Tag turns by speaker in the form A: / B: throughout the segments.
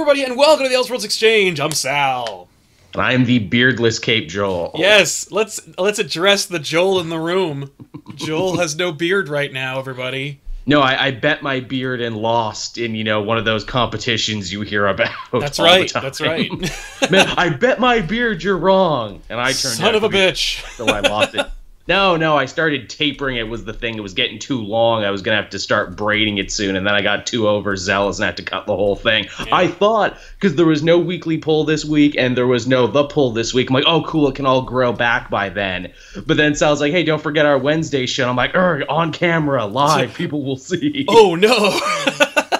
A: everybody, and welcome to the Elseworlds Exchange. I'm Sal.
B: And I'm the beardless Cape Joel.
A: Yes, let's address the Joel in the room. Joel has no beard right now, everybody.
B: No, I bet my beard and lost in, one of those competitions you hear about.
A: That's
B: all
A: right,
B: the time.
A: that's right.
B: Man, I bet my beard you're wrong. And I turned
A: Son of a bitch.
B: So I lost it. No, I started tapering it was the thing. It was getting too long. I was going to have to start braiding it soon, and then I got too overzealous and had to cut the whole thing. Yeah. I thought, because there was no weekly pull this week, and there was no The Pull this week, I'm like, oh, cool, it can all grow back by then. But then Sal's like, hey, don't forget our Wednesday show. I'm like, on camera, live, people will see.
A: Oh, no.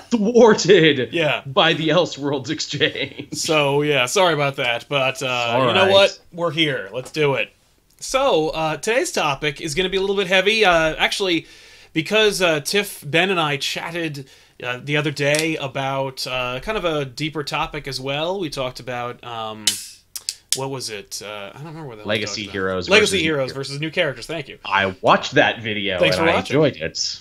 B: Thwarted
A: by
B: the Elseworlds Exchange.
A: So, yeah, sorry about that, but you know what? We're here. Let's do it. So, today's topic is going to be a little bit heavy, actually, because Tiff, Ben, and I chatted the other day about kind of a deeper topic as well. We talked about, what was it? I don't remember what the
B: Legacy Heroes.
A: Legacy Heroes versus new characters, thank you.
B: I watched that video,
A: Thanks for watching.
B: I enjoyed it.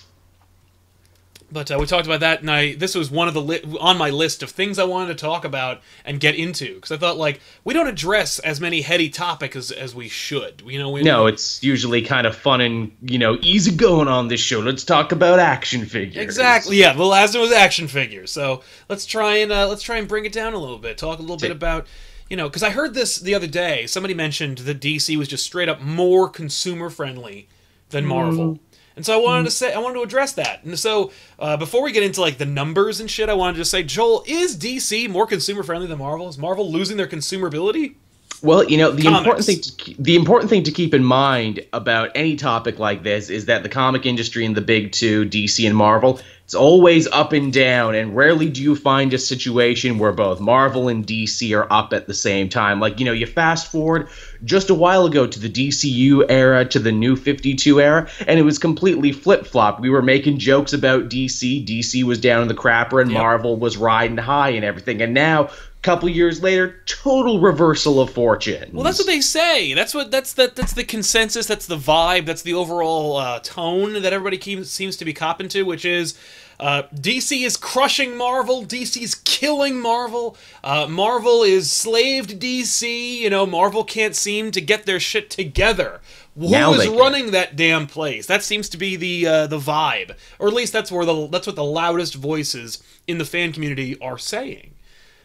A: But we talked about that, and this was one of the on my list of things I wanted to talk about and get into, because I thought, like, we don't address as many heady topics as we should.
B: No, it's usually kind of fun and, easy going on this show. Let's talk about action figures.
A: Exactly, yeah, the last one was action figures, so let's try and bring it down a little bit, talk a little bit about, because I heard this the other day, somebody mentioned that DC was just straight up more consumer-friendly than Marvel. And so I wanted to address that. And so before we get into like the numbers and shit, I wanted to say, Joel, is DC more consumer friendly than Marvel? Is Marvel losing their consumability?
B: Well, the important thing to keep in mind about any topic like this is that the comic industry and the big two, DC and Marvel, it's always up and down, and rarely do you find a situation where both Marvel and DC are up at the same time. Like, you fast forward just a while ago to the DCU era, to the New 52 era, and it was completely flip-flop. We were making jokes about DC was down in the crapper, and Marvel was riding high and everything, and now, couple years later, total reversal of fortune.
A: Well, that's what they say. That's the consensus. That's the vibe. That's the overall tone that everybody seems to be copping to, which is DC is crushing Marvel. DC's killing Marvel. Marvel is slave to DC. Marvel can't seem to get their shit together. Who is running that damn place? That seems to be the vibe, or at least that's what the loudest voices in the fan community are saying.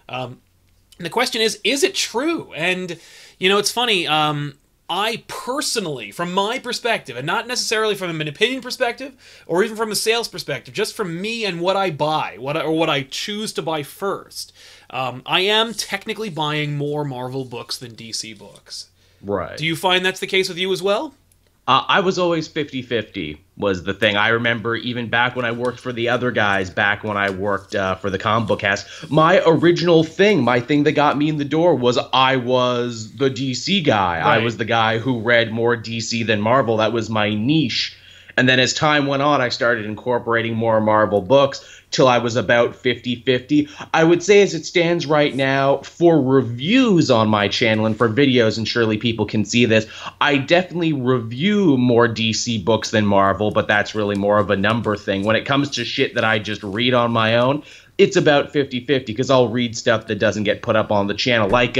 A: And the question is it true? And, it's funny, I personally, from my perspective, and not necessarily from an opinion perspective, or even from a sales perspective, just from me and what I buy, what I choose to buy first, I am technically buying more Marvel books than DC books.
B: Right.
A: Do you find that's the case with you as well?
B: I was always 50-50 was the thing. I remember even back when I worked for the other guys, back when I worked for the Comic Book Cast, my original thing, my thing that got me in the door was I was the DC guy. Right. I was the guy who read more DC than Marvel. That was my niche. And then as time went on, I started incorporating more Marvel books till I was about 50-50. I would say as it stands right now, for reviews on my channel and for videos, and surely people can see this, I definitely review more DC books than Marvel, but that's really more of a number thing. When it comes to shit that I just read on my own, it's about 50-50, because I'll read stuff that doesn't get put up on the channel, like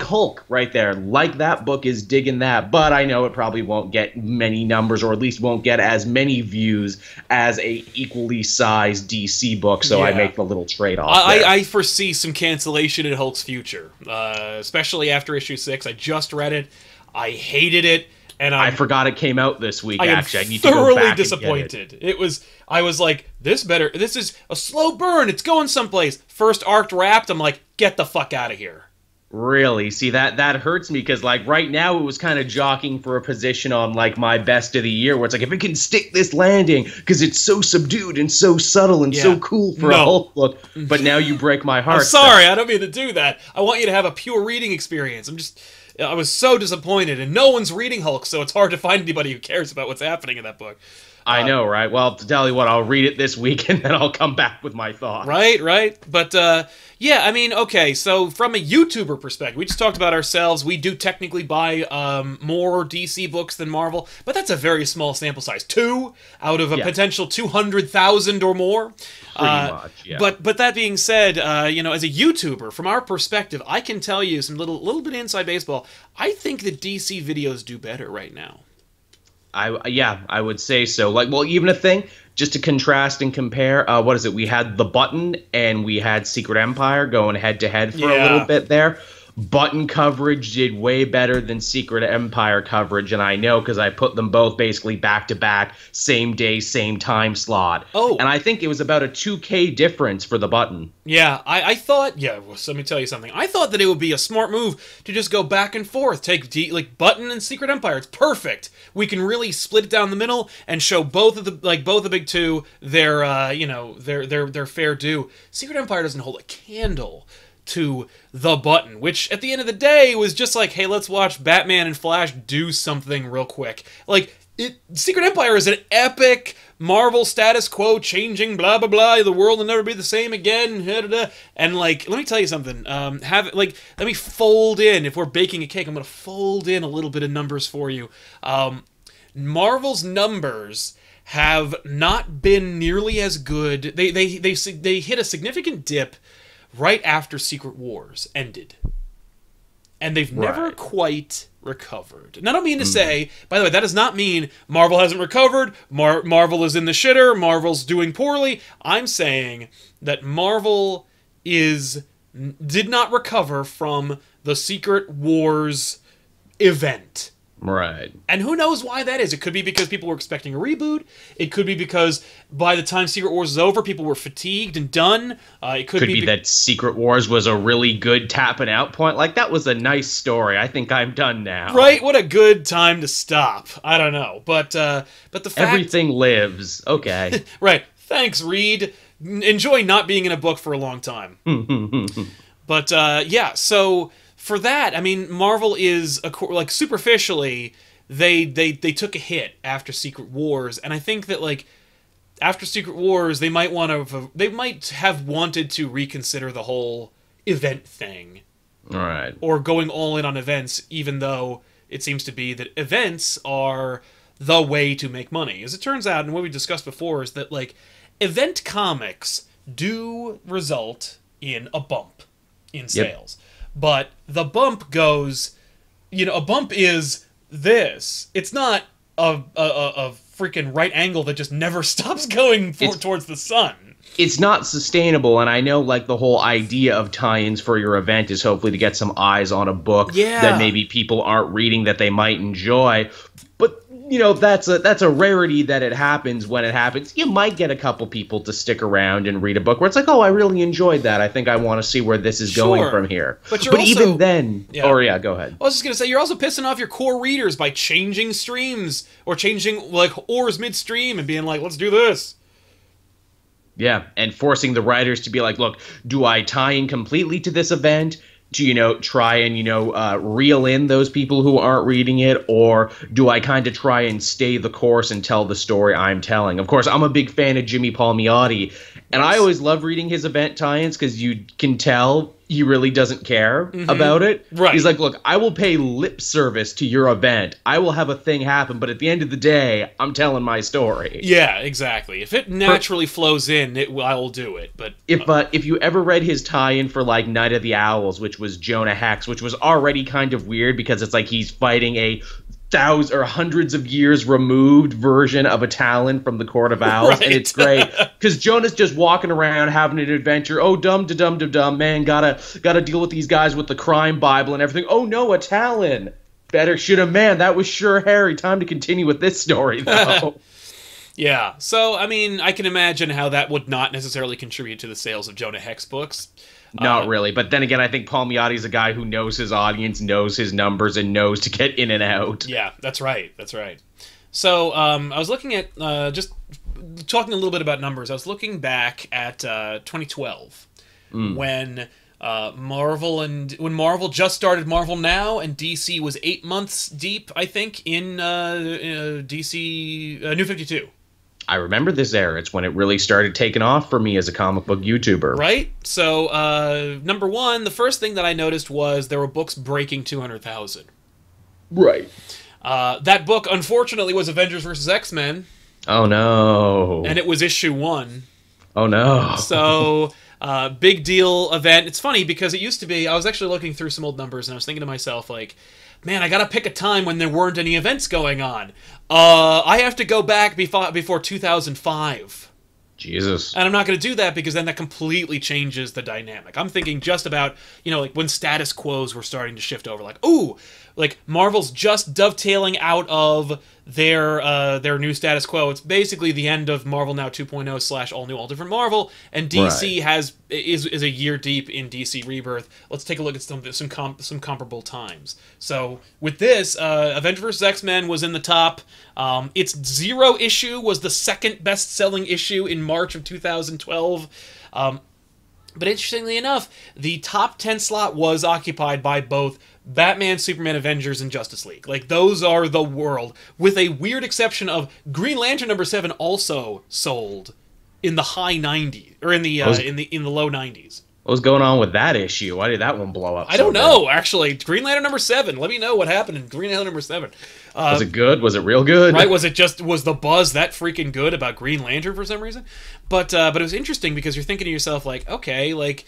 B: Hulk right there. Like, that book is digging that, but I know it probably won't get many numbers, or at least won't get as many views as a equally sized DC book, so I make the little trade-off
A: I foresee some cancellation in Hulk's future, especially after issue 6. I just read it. I hated it. And
B: I forgot it came out this week, actually. I need
A: to go back
B: and
A: disappointed. I was like, this is a slow burn. It's going someplace. First arc wrapped, I'm like, get the fuck out of here.
B: Really? See, that hurts me, because, like, right now it was kind of jockeying for a position on, like, my best of the year, where it's like, if it can stick this landing, because it's so subdued and so subtle and so cool for a Hulk book, but now you break my heart.
A: I'm sorry, I don't mean to do that. I want you to have a pure reading experience. I was so disappointed, and no one's reading Hulk, so it's hard to find anybody who cares about what's happening in that book.
B: I know, right? Well, to tell you what, I'll read it this week and then I'll come back with my thoughts.
A: Right. But, yeah, I mean, okay, so from a YouTuber perspective, we just talked about ourselves. We do technically buy more DC books than Marvel, but that's a very small sample size. 2 out of a potential 200,000 or more.
B: Pretty much, yeah.
A: But that being said, you know, as a YouTuber, from our perspective, I can tell you some little bit of inside baseball. I think that DC videos do better right now.
B: I would say so. Like, well, even a thing, just to contrast and compare, what is it? We had The Button and we had Secret Empire going head to head for a little bit there. Button coverage did way better than Secret Empire coverage, and I know because I put them both basically back to back, same day, same time slot.
A: Oh.
B: And I think it was about a 2K difference for The Button.
A: Yeah, I thought, well, let me tell you something. I thought that it would be a smart move to just go back and forth, take like Button and Secret Empire. It's perfect. We can really split it down the middle and show both of the big two their you know, their fair due. Secret Empire doesn't hold a candle to The Button, which at the end of the day was just like, hey, let's watch Batman and Flash do something real quick. Like, Secret Empire is an epic Marvel status quo changing, blah blah blah. The world will never be the same again. And like, let me tell you something. Let me fold in. If we're baking a cake, I'm gonna fold in a little bit of numbers for you. Marvel's numbers have not been nearly as good. They hit a significant dip right after Secret Wars ended. And they've never quite recovered. And I don't mean to say, by the way, that does not mean Marvel hasn't recovered, Marvel is in the shitter, Marvel's doing poorly. I'm saying that Marvel did not recover from the Secret Wars event.
B: Right.
A: And who knows why that is. It could be because people were expecting a reboot. It could be because by the time Secret Wars is over, people were fatigued and done. It could be
B: that Secret Wars was a really good tapping out point. Like, that was a nice story. I think I'm done now.
A: Right? What a good time to stop. I don't know. But the fact...
B: Everything lives. Okay.
A: Right. Thanks, Reed. Enjoy not being in a book for a long time. But, yeah, so... For that, I mean, Marvel is, like, superficially, they took a hit after Secret Wars, and I think that, like, after Secret Wars, they might have wanted to reconsider the whole event thing.
B: Right.
A: Or going all in on events, even though it seems to be that events are the way to make money. As it turns out, and what we discussed before, is that, like, event comics do result in a bump in sales. But the bump goes, you know, a bump is this. It's not a freaking right angle that just never stops going towards the sun.
B: It's not sustainable, and I know, like, the whole idea of tie-ins for your event is hopefully to get some eyes on a book that maybe people aren't reading that they might enjoy. But, you know, that's a rarity that it happens when it happens. You might get a couple people to stick around and read a book where it's like, oh, I really enjoyed that. I think I want to see where this is going from here. But even then... go ahead.
A: I was just going to say, you're also pissing off your core readers by changing streams or changing, like, oars midstream and being like, let's do this.
B: Yeah, and forcing the writers to be like, look, do I tie in completely to this event? To, you know, try and, you know, reel in those people who aren't reading it, or do I kind of try and stay the course and tell the story I'm telling? Of course, I'm a big fan of Jimmy Palmiotti, and I always love reading his event tie-ins because you can tell he really doesn't care about it.
A: Right.
B: He's like, look, I will pay lip service to your event. I will have a thing happen, but at the end of the day, I'm telling my story.
A: Yeah, exactly. If it naturally flows in, I will do it. But
B: if you ever read his tie-in for, like, Night of the Owls, which was Jonah Hex, which was already kind of weird because it's like he's fighting a thousands or hundreds of years removed version of a Talon from the Court of Owls, and it's great because Jonah's just walking around having an adventure. Oh, dumb, man, gotta deal with these guys with the crime Bible and everything. Oh no, a Talon. Better shoot a man. That was sure hairy. Time to continue with this story, though.
A: Yeah, so, I mean, I can imagine how that would not necessarily contribute to the sales of Jonah Hex books.
B: Not really, but then again, I think Palmiotti's a guy who knows his audience, knows his numbers, and knows to get in and out.
A: Yeah, that's right. So, I was looking at, just talking a little bit about numbers, I was looking back at 2012, when Marvel just started Marvel Now, and DC was 8 months deep, I think, in DC New 52.
B: I remember this era. It's when it really started taking off for me as a comic book YouTuber.
A: Right? So, number one, the first thing that I noticed was there were books breaking 200,000.
B: Right.
A: That book, unfortunately, was Avengers vs. X-Men.
B: Oh, no.
A: And it was issue 1.
B: Oh, no.
A: So, big deal event. It's funny because it used to be, I was actually looking through some old numbers and I was thinking to myself, like, man, I gotta pick a time when there weren't any events going on. I have to go back before 2005.
B: Jesus.
A: And I'm not going to do that because then that completely changes the dynamic. I'm thinking just about, like when status quos were starting to shift over. Like, ooh, like Marvel's just dovetailing out of their new status quo. It's basically the end of Marvel Now 2.0 / All New, All Different Marvel, and DC is a year deep in DC Rebirth. Let's take a look at some comparable times. So with this, Avengers vs. X-Men was in the top. Its 0 issue was the second best-selling issue in March of 2012. But interestingly enough, the top 10 slot was occupied by both Batman, Superman, Avengers, and Justice League. Like, those are the world, with a weird exception of Green Lantern #7 also sold in the high 90s, or in the low 90s.
B: What was going on with that issue? Why did that one blow up?
A: I don't know, actually. Green Lantern #7. Let me know what happened in Green Lantern #7.
B: Was it good? Was it real good?
A: Right? Was the buzz that freaking good about Green Lantern for some reason? But it was interesting because you're thinking to yourself, like, okay, like,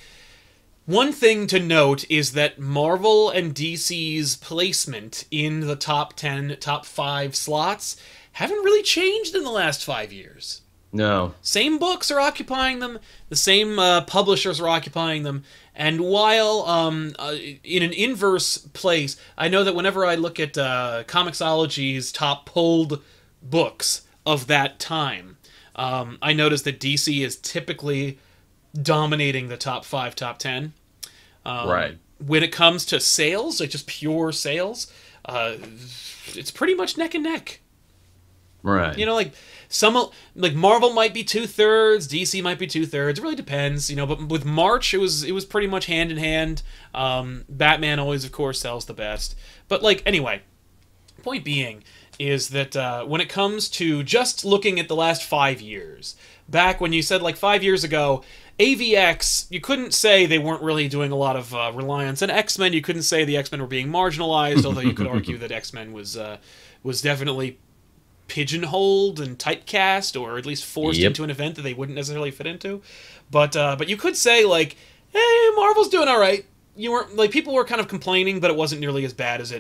A: one thing to note is that Marvel and DC's placement in the top 10, top 5 slots haven't really changed in the last 5 years.
B: No.
A: Same books are occupying them, the same publishers are occupying them, and while in an inverse place, I know that whenever I look at Comixology's top pulled books of that time, I notice that DC is typically dominating the top 5, top 10.
B: Right.
A: When it comes to sales, like just pure sales, it's pretty much neck and neck.
B: Right.
A: Like Marvel might be 2/3, DC might be 2/3. It really depends, But with March, it was pretty much hand in hand. Batman always, of course, sells the best. But anyway, point being is that when it comes to just looking at the last 5 years, back when you said 5 years ago, AVX, you couldn't say they weren't really doing a lot of reliance on X-Men. You couldn't say the X-Men were being marginalized, although you could argue that X-Men was definitely pigeonholed and typecast, or at least forced into an event that they wouldn't necessarily fit into. But you could say hey, Marvel's doing all right. You weren't people were kind of complaining, but it wasn't nearly as bad as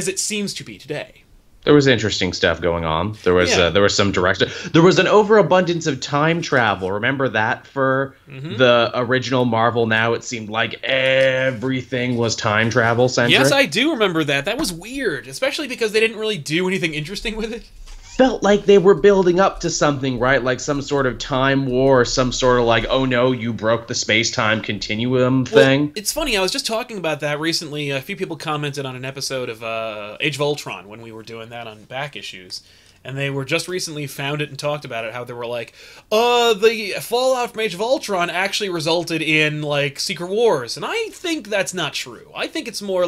A: it seems to be today.
B: There was interesting stuff going on. There was some direction. There was an overabundance of time travel. Remember that for the original Marvel Now? It seemed like everything was time travel centric.
A: Yes, I do remember that. That was weird, especially because they didn't really do anything interesting with it.
B: Felt like they were building up to something, right? Like some sort of time war, or some sort of oh no, you broke the space-time continuum thing.
A: Well, it's funny, I was just talking about that recently. A few people commented on an episode of Age of Ultron when we were doing that on back issues. And they were just recently found it and talked about it, how they were the fallout from Age of Ultron actually resulted in, Secret Wars. And I think that's not true. I think it's more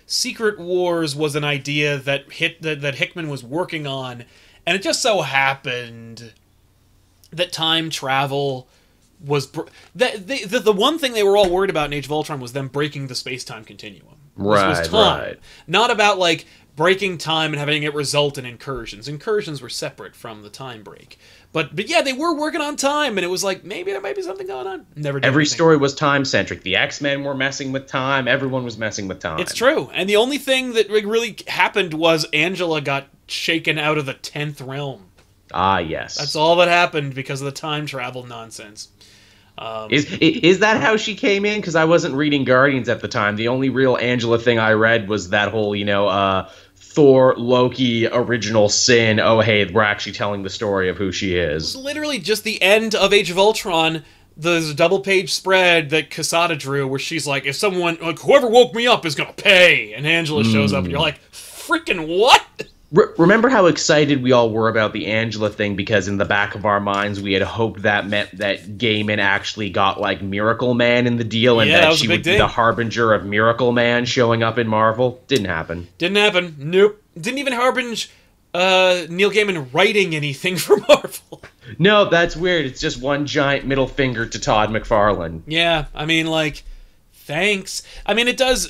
A: Secret Wars was an idea that Hickman was working on, and it just so happened that time travel was the one thing they were all worried about in Age of Ultron was them breaking the space-time continuum. Was time.
B: Right.
A: Not about breaking time and having it result in incursions. Incursions were separate from the time break. But yeah, they were working on time, and it was maybe there might be something going on. Never did
B: Every
A: anything.
B: story was time-centric. The X-Men were messing with time. Everyone was messing with time.
A: It's true. And the only thing that really happened was Angela got shaken out of the 10th realm.
B: Ah, yes.
A: That's all that happened because of the time travel nonsense.
B: Is that how she came in? Because I wasn't reading Guardians at the time. The only real Angela thing I read was that whole, Thor, Loki, original sin. Oh, hey, we're actually telling the story of who she is.
A: It's literally just the end of Age of Ultron. There's a double-page spread that Quesada drew where she's like, if someone, whoever woke me up is going to pay. And Angela shows up and you're like, freaking what?
B: Remember how excited we all were about the Angela thing, because in the back of our minds we had hoped that meant that Gaiman actually got Miracle Man in the deal, and that she would be the harbinger of Miracle Man showing up in Marvel? Didn't happen.
A: Nope. Didn't even harbinge Neil Gaiman writing anything for Marvel.
B: No, that's weird. It's just one giant middle finger to Todd McFarlane.
A: Yeah, I mean, like, thanks. I mean, it does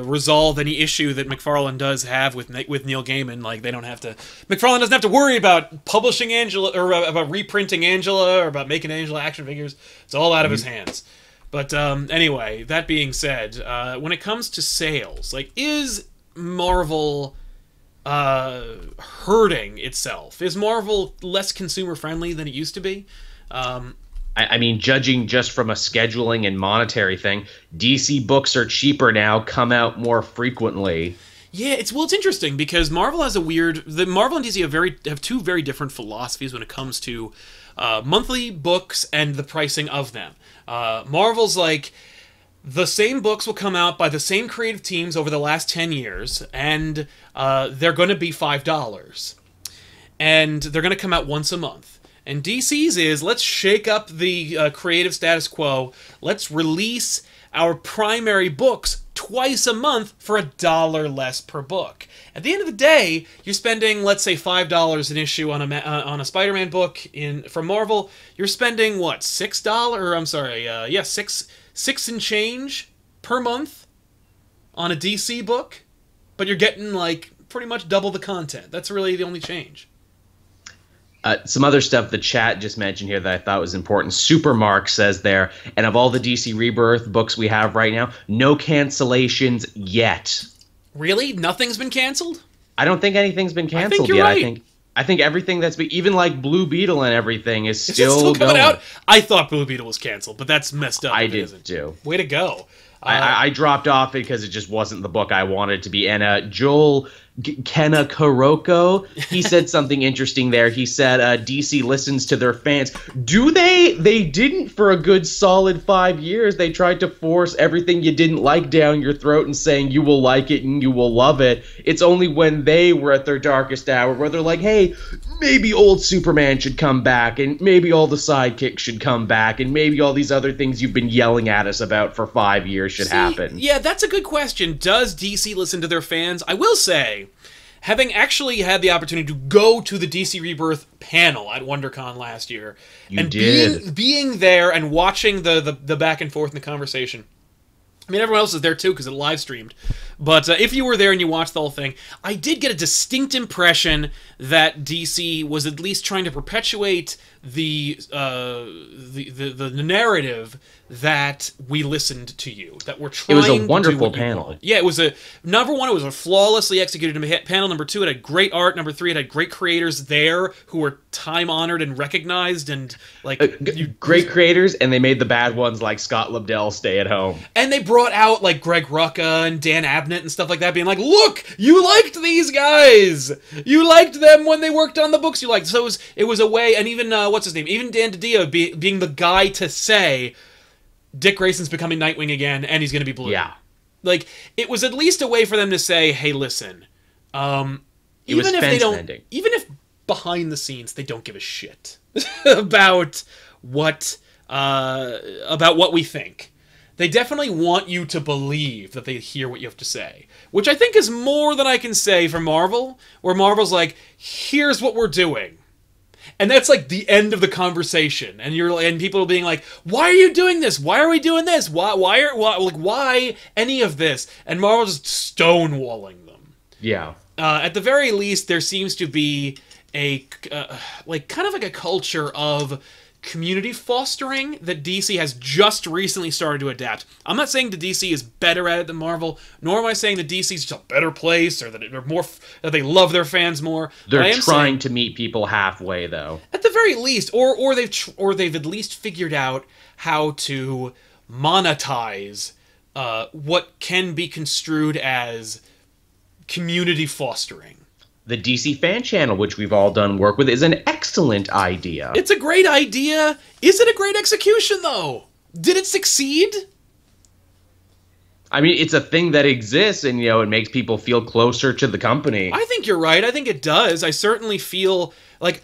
A: resolve any issue that McFarlane does have with Neil Gaiman. Like, they don't have to. McFarlane doesn't have to worry about publishing Angela or about reprinting Angela or about making Angela action figures. It's all out of his hands. But anyway, that being said, when it comes to sales, like, is Marvel hurting itself? Is Marvel less consumer friendly than it used to be?
B: I mean, judging just from a scheduling and monetary thing, DC books are cheaper now, come out more frequently.
A: Yeah, it's interesting because Marvel has Marvel and DC have two very different philosophies when it comes to monthly books and the pricing of them. Marvel's like, the same books will come out by the same creative teams over the last 10 years, and they're going to be $5. And they're going to come out once a month. And DC's is, let's shake up the creative status quo. Let's release our primary books twice a month for $1 less per book. At the end of the day, you're spending, let's say, $5 an issue on a Spider-Man book from Marvel. You're spending what, $6? Or I'm sorry, yeah, six and change per month on a DC book, but you're getting like pretty much double the content. That's really the only change.
B: Some other stuff the chat just mentioned here that I thought was important. Supermark says there, and of all the DC Rebirth books we have right now, no cancellations yet.
A: Really? Nothing's been canceled?
B: I don't think anything's been canceled yet.
A: Right.
B: I think everything that's been, even like Blue Beetle and everything is still
A: coming
B: going.
A: out? I thought Blue Beetle was canceled, but that's messed up.
B: I did too.
A: Way to go.
B: I dropped off it because it just wasn't the book I wanted it to be. And Joel Kenna Kuroko, he said something interesting there. He said DC listens to their fans. Do they? They didn't for a good solid 5 years. They tried to force everything you didn't like down your throat and saying you will like it and you will love it. It's only when they were at their darkest hour where they're like, hey, maybe old Superman should come back, and maybe all the sidekicks should come back, and maybe all these other things you've been yelling at us about for 5 years should happen.
A: Yeah, that's a good question. Does DC listen to their fans? I will say, having actually had the opportunity to go to the DC Rebirth panel at WonderCon last year, being there and watching the back and forth in the conversation. I mean, everyone else is there too because it live streamed. But if you were there and you watched the whole thing, I did get a distinct impression that DC was at least trying to perpetuate the narrative that we listened to you, that we're trying.
B: It was a wonderful panel.
A: Yeah, it was number one. It was a flawlessly executed panel. Number two, it had great art. Number three, it had great creators there who were time honored and recognized, and like
B: great creators, and they made the bad ones like Scott Lobdell stay at home.
A: And they brought out like Greg Rucka and Dan Abnett and stuff like that, being like, "Look, you liked these guys. You liked them when they worked on the books you liked." So it was a way, and even what's his name, even Dan DiDio being the guy to say, Dick Grayson's becoming Nightwing again, and he's going to be blue.
B: Yeah.
A: Like, it was at least a way for them to say, hey, listen,
B: even if
A: behind the scenes they don't give a shit about what we think, they definitely want you to believe that they hear what you have to say, which I think is more than I can say for Marvel, where Marvel's like, here's what we're doing. And that's like the end of the conversation, and people are being like, "Why are you doing this? Why are we doing this? Why any of this?" And Marvel's just stonewalling them.
B: Yeah.
A: At the very least, there seems to be a kind of like a culture of community fostering that DC has just recently started to adapt. I'm not saying that DC is better at it than Marvel, nor am I saying that DC is just a better place or that they love their fans more.
B: They're trying to meet people halfway, though.
A: At the very least, or they've at least figured out how to monetize what can be construed as community fostering.
B: The DC fan channel, which we've all done work with, is an excellent idea.
A: It's a great idea. Is it a great execution, though? Did it succeed?
B: I mean, it's a thing that exists, and it makes people feel closer to the company.
A: I think you're right. I think it does. I certainly feel like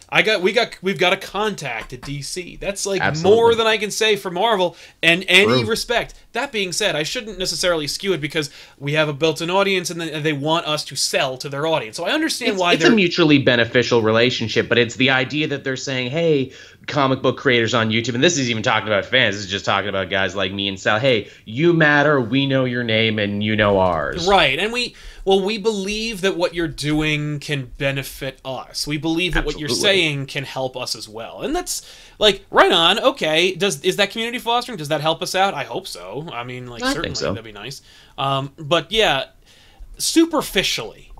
A: we've got a contact at DC. That's like
B: Absolutely.
A: more than I can say for Marvel and any
B: True.
A: respect. That being said, I shouldn't necessarily skew it because we have a built-in audience and they want us to sell to their audience. So I understand why
B: it's a mutually beneficial relationship, but it's the idea that they're saying, hey, comic book creators on YouTube, and this is even talking about fans, this is just talking about guys like me and Sal, hey, you matter, we know your name, and you know ours.
A: Right, and we believe that what you're doing can benefit us. We believe that what you're saying can help us as well. And that's, like, right on, okay. Is that community fostering? Does that help us out? I hope so. I mean, like, certainly,
B: so.
A: that'd be nice. But, yeah, superficially,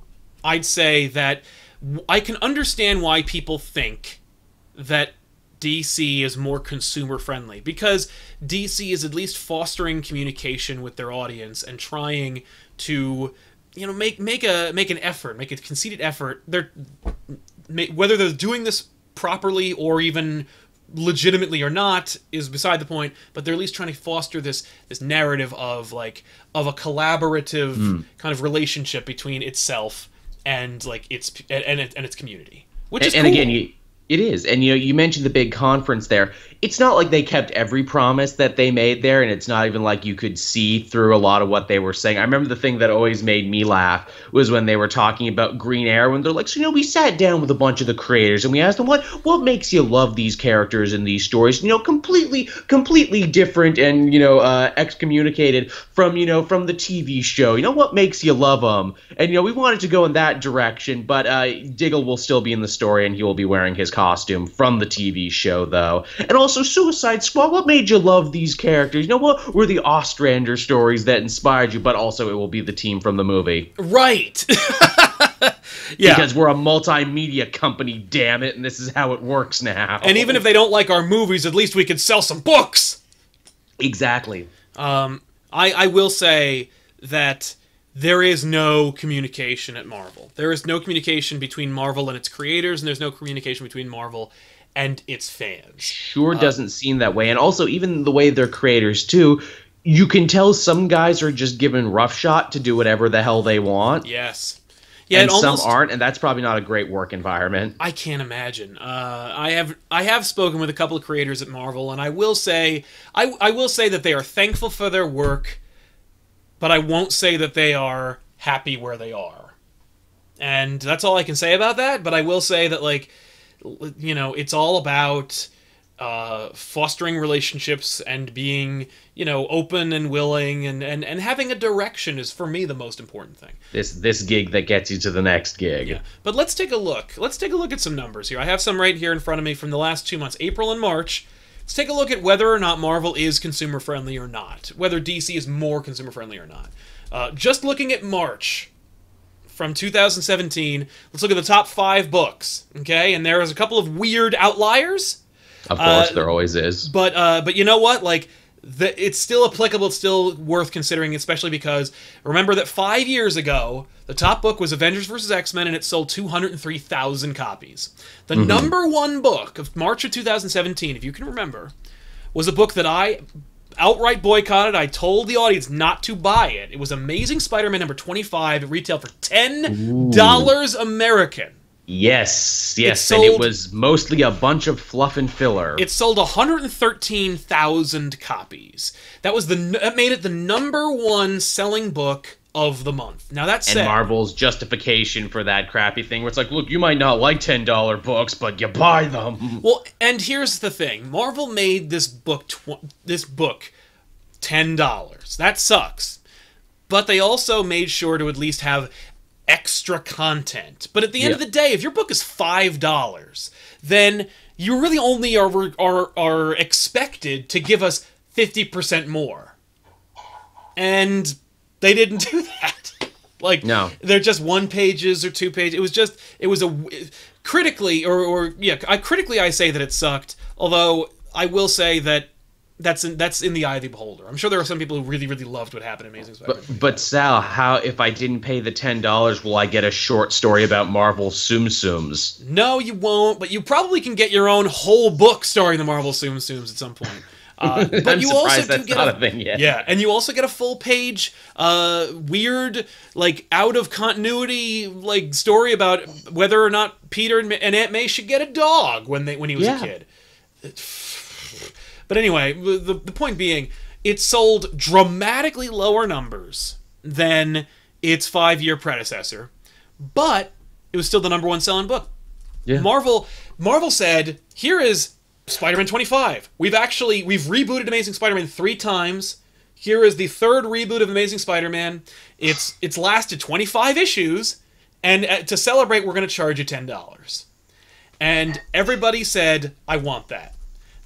A: I'd say that I can understand why people think that DC is more consumer friendly, because DC is at least fostering communication with their audience and trying to make an effort, make a conceited effort. Whether they're doing this properly or even legitimately or not is beside the point, but they're at least trying to foster this narrative of a collaborative kind of relationship between itself and like its community, which is cool.
B: Again, it is. And you mentioned the big conference there. It's not like they kept every promise that they made there, and it's not even like you could see through a lot of what they were saying. I remember the thing that always made me laugh was when they were talking about Green Arrow, when they're like, so we sat down with a bunch of the creators and we asked them what makes you love these characters in these stories, completely different and excommunicated from from the TV show. What makes you love them? And we wanted to go in that direction, but Diggle will still be in the story and he will be wearing his costume from the TV show though. And also Suicide Squad, what made you love these characters? What were the Ostrander stories that inspired you? But also it will be the team from the movie.
A: Right. Yeah.
B: Because we're a multimedia company, damn it, and this is how it works now.
A: And even if they don't like our movies, at least we can sell some books.
B: Exactly.
A: I will say that there is no communication at Marvel. There is no communication between Marvel and its creators, and there's no communication between Marvel and its fans.
B: Sure doesn't seem that way. And also, even the way they're creators, too, you can tell some guys are just given roughshod to do whatever the hell they want.
A: Yes. Yeah,
B: and some aren't, and that's probably not a great work environment.
A: I can't imagine. I have spoken with a couple of creators at Marvel, and I will say that they are thankful for their work, but I won't say that they are happy where they are. And that's all I can say about that, but I will say that, like, it's all about fostering relationships and being, open and willing and having a direction is, for me, the most important thing.
B: This gig that gets you to the next gig.
A: Yeah. But let's take a look. Let's take a look at some numbers here. I have some right here in front of me from the last 2 months, April and March. Let's take a look at whether or not Marvel is consumer-friendly or not. Whether DC is more consumer-friendly or not. Just looking at March from 2017, let's look at the top 5 books, okay? And there is a couple of weird outliers.
B: Of course, there always is.
A: But you know what? Like, it's still applicable. It's still worth considering, especially because remember that 5 years ago, the top book was Avengers vs. X-Men, and it sold 203,000 copies. The number one book of March of 2017, if you can remember, was a book that I outright boycotted. I told the audience not to buy it. It was Amazing Spider-Man number 25. It retailed for $10 American.
B: Yes, and it was mostly a bunch of fluff and filler.
A: It sold 113,000 copies. That made it the number one selling book of the month. Now that's
B: and Marvel's justification for that crappy thing, where it's like, look, you might not like $10 books, but you buy them.
A: Well, and here's the thing: Marvel made this book $10. That sucks, but they also made sure to at least have extra content. But at the end of the day, if your book is $5, then you really only are expected to give us 50% more. And they didn't do that. Like,
B: no.
A: They're just 1 pages or 2 pages. Critically, critically I say that it sucked, although I will say that that's in the eye of the beholder. I'm sure there are some people who really, really loved what happened in Amazing Spider-Man.
B: But Sal, how, if I didn't pay the $10, will I get a short story about Marvel Tsum Tsums?
A: No, you won't, but you probably can get your own whole book starring the Marvel Tsum Tsums at some point. But
B: I'm
A: you
B: surprised
A: also
B: that's
A: do get
B: not a thing yet.
A: Yeah, and you also get a full page, weird, like out of continuity, like story about whether or not Peter and Aunt May should get a dog when he was a kid. But anyway, the point being, it sold dramatically lower numbers than its 5-year predecessor, but it was still the #1 selling book.
B: Yeah.
A: Marvel said, here is Spider-Man 25. We've rebooted Amazing Spider-Man 3 times. Here is the 3rd reboot of Amazing Spider-Man. It's lasted 25 issues, and to celebrate, we're going to charge you $10. And everybody said, I want that.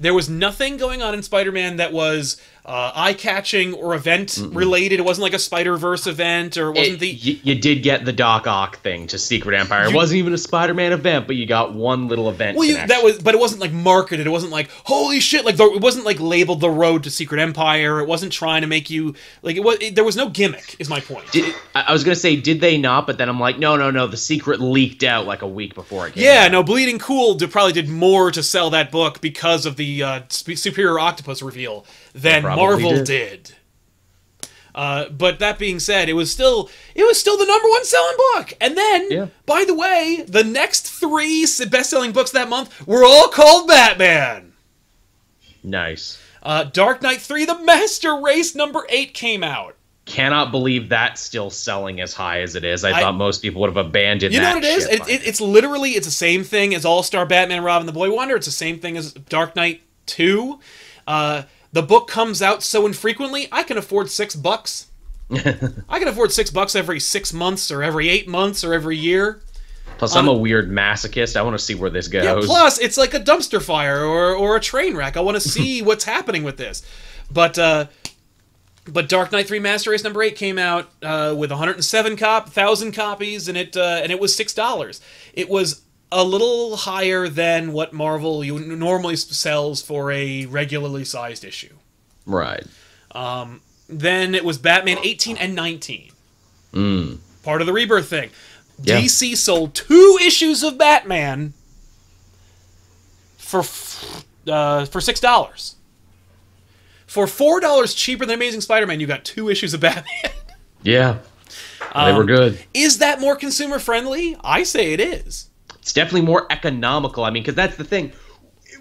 A: There was nothing going on in Spider-Man that was eye-catching or event-related. It wasn't like a Spider-Verse event, or it wasn't
B: You did get the Doc Ock thing to Secret Empire. It wasn't even a Spider-Man event, but you got one little event.
A: Well, but it wasn't like marketed. It wasn't like, holy shit! Like it wasn't like labeled the road to Secret Empire. It wasn't trying to make you like it was. There was no gimmick. Is my point.
B: I was gonna say, did they not? But then I'm like, no. The secret leaked out like a week before it came.
A: Yeah,
B: out.
A: no. Bleeding Cool probably did more to sell that book because of the Superior Octopus reveal than Marvel did. But that being said, it was still the #1 selling book. And then, by the way, the next 3 best-selling books that month were all called Batman.
B: Nice.
A: Dark Knight 3: The Master Race #8 came out.
B: Cannot believe that's still selling as high as it is. I thought most people would have abandoned that.
A: You know what it is? It's literally the same thing as All-Star Batman, Robin the Boy Wonder. It's the same thing as Dark Knight 2. The book comes out so infrequently, I can afford $6. I can afford $6 every 6 months, or every 8 months, or every year.
B: Plus, I'm a weird masochist. I want to see where this goes.
A: Yeah, plus, it's like a dumpster fire or a train wreck. I want to see what's happening with this. But Dark Knight 3 Master Race #8 came out with 107,000 copies, and it was $6. It was a little higher than what Marvel normally sells for a regularly sized issue.
B: Right.
A: Then it was Batman 18 and 19. Part of the Rebirth thing. Yeah. DC sold 2 issues of Batman for $6. For $4 cheaper than Amazing Spider-Man, you got 2 issues of Batman.
B: Yeah. They were good.
A: Is that more consumer friendly? I say it is.
B: It's definitely more economical. I mean, because that's the thing.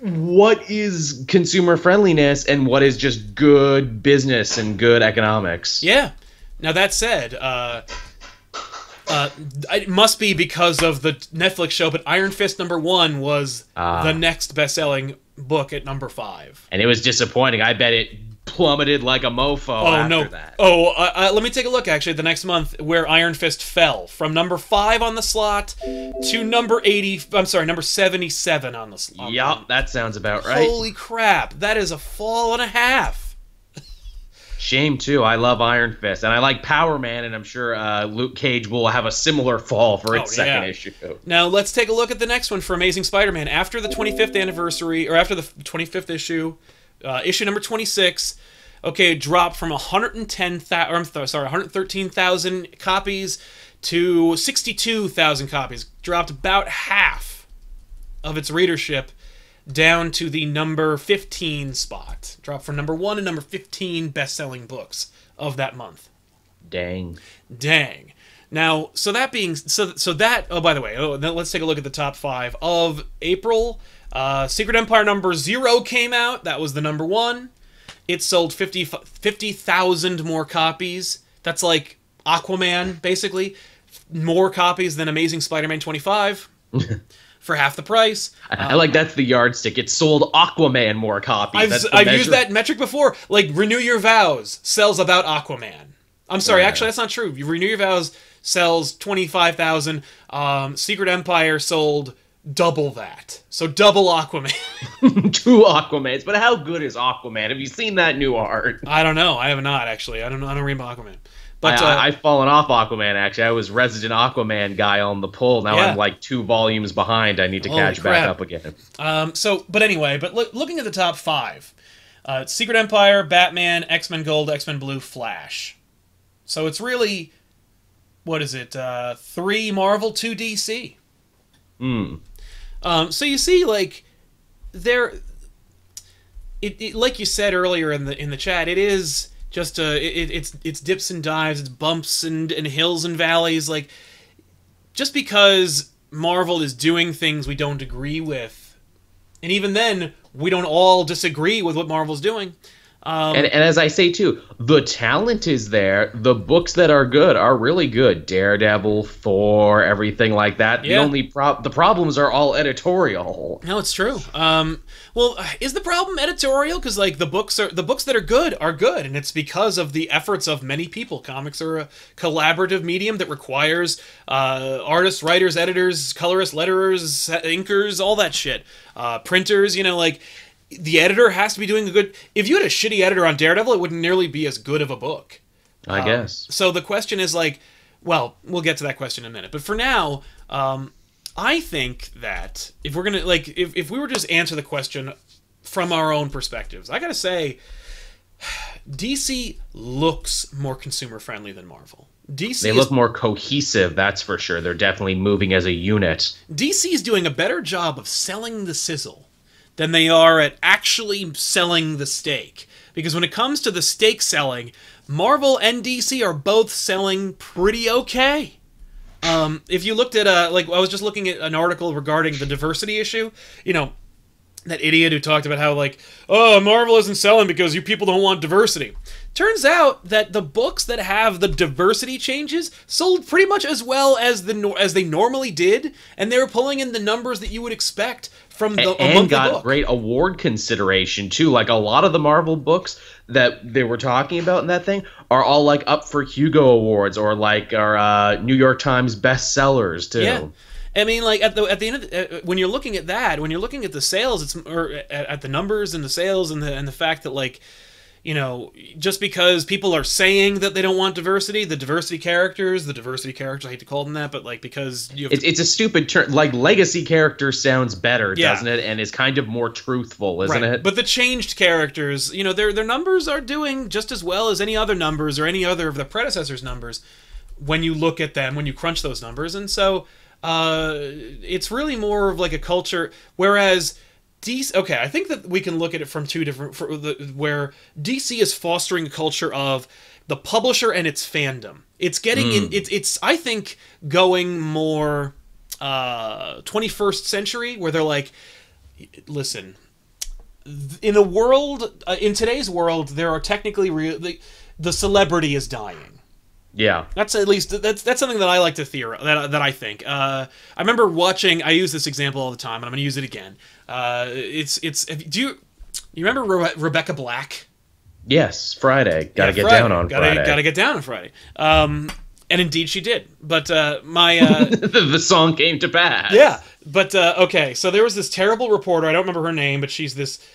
B: What is consumer friendliness and what is just good business and good economics?
A: Yeah. Now, that said, it must be because of the Netflix show, but Iron Fist #1 was the next best-selling book at #5.
B: And it was disappointing. I bet it plummeted like a mofo after that.
A: Let me take a look, actually, the next month, where Iron Fist fell. From #5 on the slot to number 77 on the slot.
B: Yup, that sounds about right.
A: Holy crap, that is a fall and a half.
B: Shame, too. I love Iron Fist, and I like Power Man, and I'm sure Luke Cage will have a similar fall for its second issue.
A: Now, let's take a look at the next one for Amazing Spider-Man. After the 25th anniversary, or after the 25th issue, issue number 26, it dropped from 113,000 copies to 62,000 copies. Dropped about half of its readership down to the number 15 spot. Dropped from #1 to number 15 best-selling books of that month.
B: Dang.
A: Now, so that being oh, by the way, then let's take a look at the top 5 of April. Secret Empire #0 came out. That was the #1. It sold 50,000 more copies. That's like Aquaman, basically. More copies than Amazing Spider-Man 25. For half the price.
B: I like that's the yardstick. It sold Aquaman more copies.
A: I've used that metric before. Like, Renew Your Vows sells about Aquaman. I'm sorry, actually, that's not true. Renew Your Vows sells 25,000. Secret Empire sold double that. So double Aquaman.
B: 2 Aquamans. But how good is Aquaman? Have you seen that new art?
A: I don't know. I have not, actually. I don't read about Aquaman. But
B: I've fallen off Aquaman, actually. I was resident Aquaman guy on the pull. Now I'm like 2 volumes behind. I need to catch back up again.
A: But anyway, looking at the top 5, Secret Empire, Batman, X-Men Gold, X-Men Blue, Flash. So it's really, what is it, 3 Marvel, 2 DC. So you see, like, like you said earlier in the chat, it is just it's dips and dives, it's bumps and hills and valleys. Like, just because Marvel is doing things we don't agree with, and even then we don't all disagree with what Marvel's doing.
B: And as I say too, the talent is there. The books that are good are really good. Daredevil, Thor, everything like that.
A: Yeah.
B: The problems are all editorial.
A: No, it's true. Well, is the problem editorial? Because like the books that are good, and it's because of the efforts of many people. Comics are a collaborative medium that requires artists, writers, editors, colorists, letterers, inkers, all that shit. Printers, like. The editor has to be doing a good... If you had a shitty editor on Daredevil, it wouldn't nearly be as good of a book.
B: I guess.
A: So the question is like... Well, we'll get to that question in a minute. But for now, I think that if we're going to... Like, if we were to just answer the question from our own perspectives, I gotta say, DC looks more consumer-friendly than Marvel.
B: They look more cohesive, that's for sure. They're definitely moving as a unit.
A: DC is doing a better job of selling the sizzle than they are at actually selling the steak. Because when it comes to the steak selling, Marvel and DC are both selling pretty okay. If you looked at, like, I was just looking at an article regarding the diversity issue, that idiot who talked about how, like, oh, Marvel isn't selling because you people don't want diversity. Turns out that the books that have the diversity changes sold pretty much as well as they normally did, and they were pulling in the numbers that you would expect from
B: and got great award consideration too. Like, a lot of the Marvel books that they were talking about in that thing are all like up for Hugo Awards or like are New York Times bestsellers too.
A: Yeah. I mean, like, at the end of when you're looking at that, when you're looking at the sales, at the numbers and the sales and the fact that, like, just because people are saying that they don't want diversity, the diversity characters, I hate to call them that, but like, because
B: it's a stupid term. Like, legacy character sounds better, doesn't it? And is kind of more truthful, isn't it?
A: But the changed characters, their numbers are doing just as well as any other numbers or any other of the predecessors' numbers when you look at them, when you crunch those numbers. And so it's really more of like a culture, whereas DC, okay, I think that we can look at it from two different, where DC is fostering a culture of the publisher and its fandom. It's getting in, it's I think going more 21st century, where they're like, listen, in a world, in today's world, there are technically the celebrity is dying.
B: Yeah,
A: that's something that I like to theorize. That I think. I remember watching. I use this example all the time, and I'm going to use it again. Do you remember Rebecca Black?
B: Yes, Friday. Gotta get down on Friday.
A: Gotta get down on Friday. And indeed she did. But
B: the song came to pass.
A: Yeah. But okay, so there was this terrible reporter. I don't remember her name, but she's this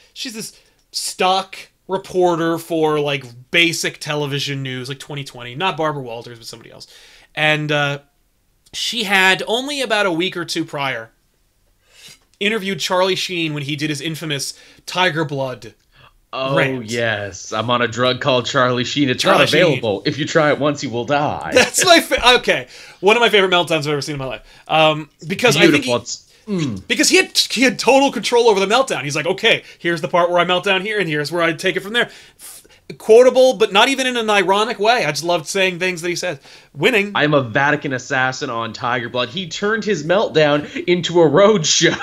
A: stock reporter for like basic television news, like 2020, not Barbara Walters, but somebody else. And she had only about a week or two prior interviewed Charlie Sheen when he did his infamous Tiger Blood rant.
B: Yes, I'm on a drug called Charlie Sheen. It's not available. If you try it once, you will die.
A: That's my okay. One of my favorite meltdowns I've ever seen in my life. Because
B: beautiful.
A: I think because he had total control over the meltdown. He's like, okay, here's the part where I melt down here, and here's where I take it from there. Quotable, but not even in an ironic way. I just loved saying things that he said. Winning.
B: I'm a Vatican assassin on Tiger Blood. He turned his meltdown into a road show.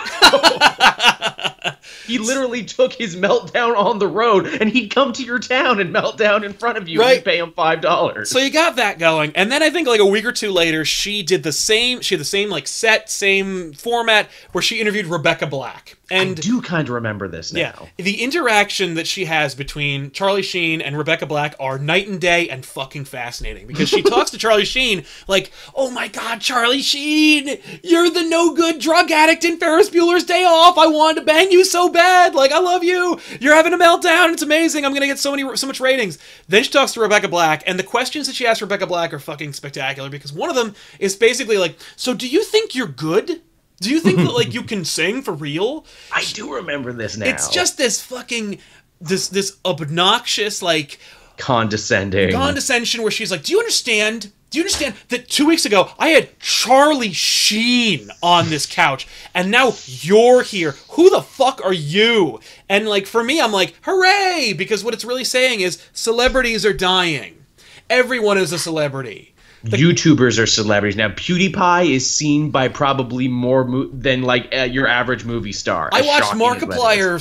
B: He literally took his meltdown on the road, and he'd come to your town and melt down in front of you, and you'd pay him $5.
A: So you got that going, and then I think like a week or two later, she did the same. She had the same like set, same format, where she interviewed Rebecca Black. And
B: I do kind of remember this now.
A: Yeah, the interaction that she has between Charlie Sheen and Rebecca Black are night and day and fucking fascinating, because she talks to Charlie Sheen like, oh my god, Charlie Sheen, you're the no good drug addict in Ferris Bueller's Day Off. I wanted to bang you so bad. Like, I love you. You're having a meltdown. It's amazing. I'm gonna get so much ratings. Then she talks to Rebecca Black, and the questions that she asks Rebecca Black are fucking spectacular, because one of them is basically like, so do you think you're good? Do you think that, like, you can sing for real?
B: I do remember this now.
A: It's just this fucking, this obnoxious, like,
B: Condescension
A: where she's like, do you understand that 2 weeks ago I had Charlie Sheen on this couch and now you're here? Who the fuck are you? And like, for me, I'm like, hooray, because what it's really saying is celebrities are dying. Everyone is a celebrity.
B: YouTubers are celebrities now. PewDiePie is seen by probably more than like your average movie star.
A: I watched Markiplier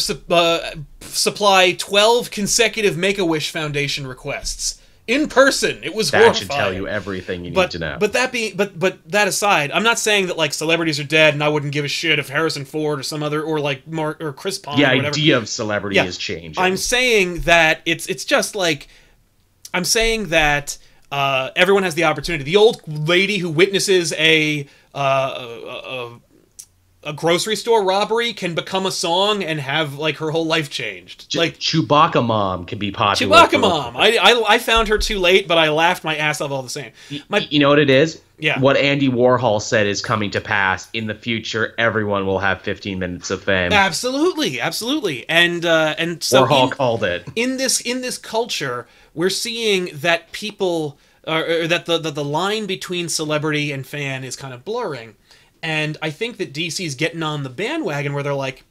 A: supply 12 consecutive Make-A-Wish Foundation requests in person. It was horrifying.
B: That should tell you everything you need to know.
A: But that aside, I'm not saying that like celebrities are dead, and I wouldn't give a shit if Harrison Ford or some other, or like Mark or Chris Pine.
B: The
A: or whatever.
B: idea of celebrity is changing.
A: I'm saying that it's just like, I'm saying that. Everyone has the opportunity. The old lady who witnesses a grocery store robbery can become a song and have like her whole life changed. Like
B: Chewbacca Mom can be popular.
A: Chewbacca Mom. I found her too late, but I laughed my ass off all the same.
B: You know what it is?
A: Yeah.
B: What Andy Warhol said is coming to pass. In the future, everyone will have 15 minutes of fame.
A: Absolutely, absolutely. And so
B: Warhol called it.
A: In this culture, we're seeing that people, or that the line between celebrity and fan is kind of blurring. And I think that DC's getting on the bandwagon where they're like,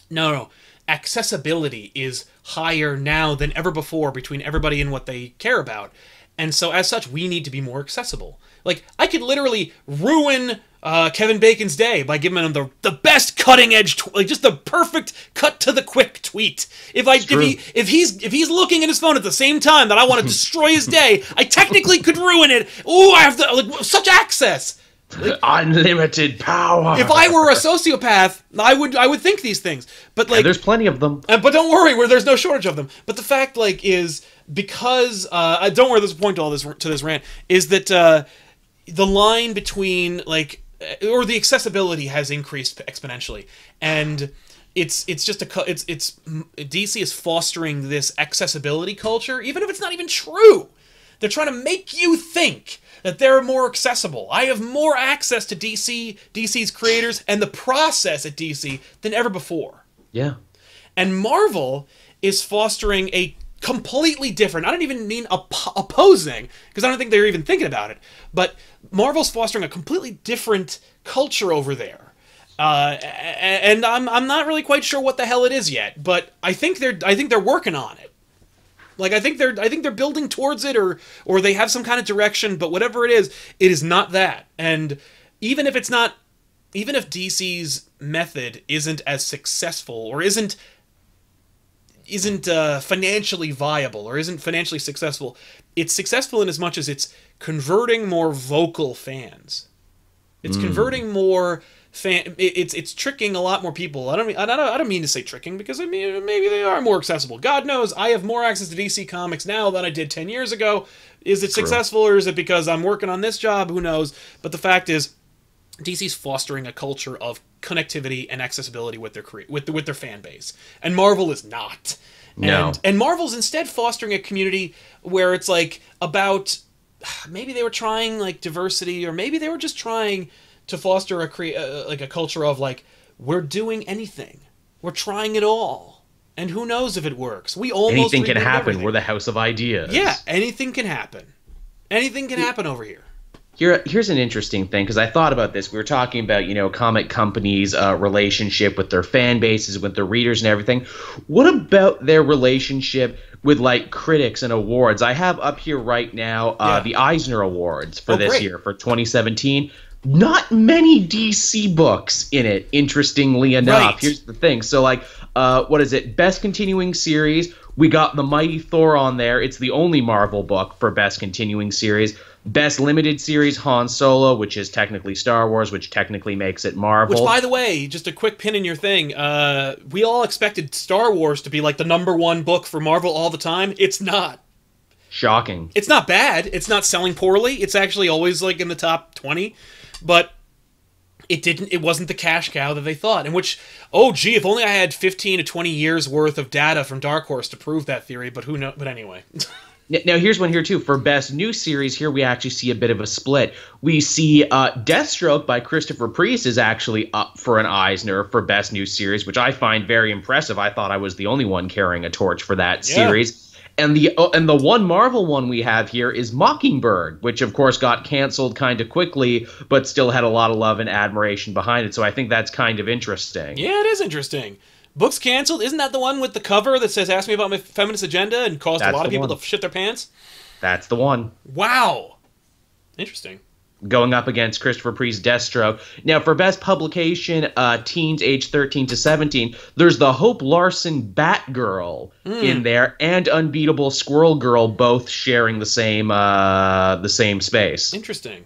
A: no, accessibility is higher now than ever before between everybody and what they care about. And so as such, we need to be more accessible. Like, I could literally ruin Kevin Bacon's day by giving him the best cutting edge, like just the perfect cut to the quick tweet. If he's looking at his phone at the same time that I want to destroy his day, I technically could ruin it. Ooh, I have such access. Like,
B: unlimited power.
A: If I were a sociopath, I would think these things. But like,
B: there's plenty of them.
A: But don't worry, there's no shortage of them. But the fact, like, is because don't worry. There's a point to this rant. Is that the line between like, or the accessibility has increased exponentially, and it's just DC is fostering this accessibility culture, even if it's not even true. They're trying to make you think that they're more accessible. I have more access to DC's creators, and the process at DC than ever before.
B: Yeah.
A: And Marvel is fostering a completely different, I don't even mean opposing, because I don't think they're even thinking about it, but Marvel's fostering a completely different culture over there. And I'm not really quite sure what the hell it is yet, but I think they're working on it. Like, I think they're building towards it, or they have some kind of direction, but whatever it is not that. And even if DC's method isn't as successful, or isn't financially viable, or isn't financially successful, it's successful in as much as it's converting more vocal fans. It's converting more it's tricking a lot more people. I don't mean to say tricking, because I mean maybe they are more accessible. God knows I have more access to DC Comics now than I did 10 years ago. Is it successful, or is it because I'm working on this job? Who knows? But the fact is, DC's fostering a culture of connectivity and accessibility with their fan base, and Marvel is not.
B: No.
A: And Marvel's instead fostering a community where it's like about, maybe they were trying like diversity, or maybe they were just trying to foster a culture of like, we're doing anything, we're trying it all, and who knows if it works. Anything
B: can happen. Everything. We're the house of ideas.
A: Yeah, anything can happen. Anything can happen over here.
B: Here's an interesting thing, because I thought about this. We were talking about, comic companies' relationship with their fan bases, with their readers and everything. What about their relationship with, like, critics and awards? I have up here right now the Eisner Awards for this year, for 2017. Not many DC books in it, interestingly enough. Right. Here's the thing. So, like, what is it? Best Continuing Series. We got The Mighty Thor on there. It's the only Marvel book for Best Continuing Series. Best Limited Series, Han Solo, which is technically Star Wars, which technically makes it Marvel.
A: Which, by the way, just a quick pin in your thing, we all expected Star Wars to be like the #1 book for Marvel all the time. It's not.
B: Shocking.
A: It's not bad. It's not selling poorly. It's actually always like in the top 20. But it wasn't the cash cow that they thought. And which, oh gee, if only I had 15 to 20 years worth of data from Dark Horse to prove that theory, but who knows? But anyway.
B: Now, here's one here, too. For Best New Series, here we actually see a bit of a split. We see Deathstroke by Christopher Priest is actually up for an Eisner for Best New Series, which I find very impressive. I thought I was the only one carrying a torch for that series. And the one Marvel one we have here is Mockingbird, which of course got canceled kind of quickly, but still had a lot of love and admiration behind it. So I think that's kind of interesting.
A: Yeah, it is interesting. Books canceled. Isn't that the one with the cover that says "Ask me about my feminist agenda" and caused a lot of people to shit their pants?
B: That's the one.
A: Wow. Interesting.
B: Going up against Christopher Priest's Deathstroke. Now, for best publication, teens age 13 to 17, there's the Hope Larson Batgirl in there, and Unbeatable Squirrel Girl, both sharing the same space.
A: Interesting.